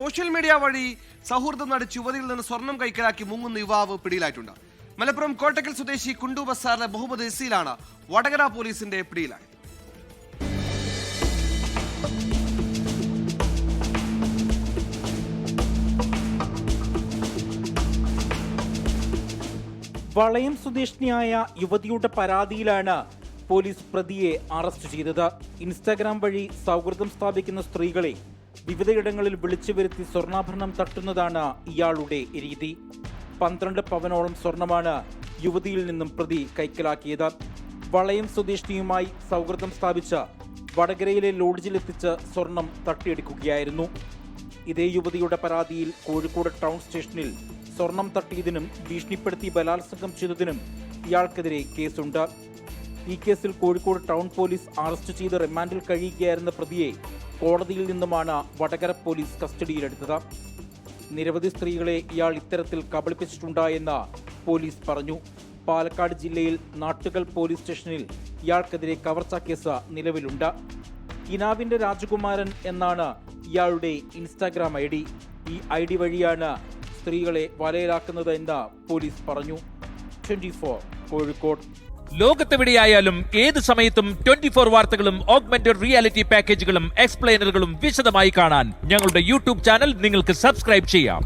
Social media വഴി സൗഹൃദം നടിച്ച് യുവതിയിൽ നിന്ന് സ്വർണം കൈക്കലാക്കി മുങ്ങുന്ന യുവാവ് പിടിയിലായിട്ടുണ്ട്. മലപ്പുറം കോട്ടക്കൽ സ്വദേശി കുണ്ടു ബസാറിലെ മുഹമ്മദ് ഇസീലാണ് വടകര പോലീസിന്റെ പിടിയിലായത്. വളയം സ്വദേശിനിയായ യുവതിയുടെ പരാതിയിലാണ് പോലീസ് പ്രതിയെ അറസ്റ്റ് ചെയ്തത്. ഇൻസ്റ്റാഗ്രാം വഴി സൗഹൃദം സ്ഥാപിക്കുന്ന സ്ത്രീകളെ വിവിധയിടങ്ങളിൽ വിളിച്ചു വരുത്തി സ്വർണ്ണാഭരണം തട്ടുന്നതാണ് ഇയാളുടെ രീതി. 12 പവനോളം സ്വർണമാണ് യുവതിയിൽ നിന്നും പ്രതി കൈക്കലാക്കിയത്. വളയം സ്വദേശിനിയുമായി സൗഹൃദം സ്ഥാപിച്ച് വടകരയിലെ ലോഡ്ജിലെത്തിച്ച് സ്വർണം തട്ടിയെടുക്കുകയായിരുന്നു. ഇതേ യുവതിയുടെ പരാതിയിൽ കോഴിക്കോട് ടൗൺ സ്റ്റേഷനിൽ സ്വർണം തട്ടിയതിനും ഭീഷണിപ്പെടുത്തി ബലാത്സംഗം ചെയ്തതിനും ഇയാൾക്കെതിരെ കേസുണ്ട്. ഈ കേസിൽ കോഴിക്കോട് ടൗൺ പോലീസ് അറസ്റ്റ് ചെയ്ത് റിമാൻഡിൽ കഴിയുകയായിരുന്ന പ്രതിയെ കോടതിയിൽ നിന്നുമാണ് വടകര പോലീസ് കസ്റ്റഡിയിലെടുത്തത്. നിരവധി സ്ത്രീകളെ ഇയാൾ ഇത്തരത്തിൽ കബളിപ്പിച്ചിട്ടുണ്ടെന്ന് പോലീസ് പറഞ്ഞു. പാലക്കാട് ജില്ലയിൽ നാട്ടുകൽ പോലീസ് സ്റ്റേഷനിൽ ഇയാൾക്കെതിരെ കവർച്ചാ കേസ് നിലവിലുണ്ട്. കിനാവിന്റെ രാജകുമാരൻ എന്നാണ് ഇയാളുടെ ഇൻസ്റ്റാഗ്രാം ID. ഈ ID വഴിയാണ് സ്ത്രീകളെ വലയിലാക്കുന്നത് എന്ന് പോലീസ് പറഞ്ഞു. 24 കോഴിക്കോട്. ലോകത്തെവിടെയായാലും ഏത് സമയത്തും 24 വാർത്തകളും ഓഗ്മെന്റഡ് റിയാലിറ്റി പാക്കേജുകളും എക്സ്പ്ലെയിനറുകളും വിശദമായി കാണാൻ ഞങ്ങളുടെ യൂട്യൂബ് ചാനൽ നിങ്ങൾക്ക് സബ്സ്ക്രൈബ് ചെയ്യാം.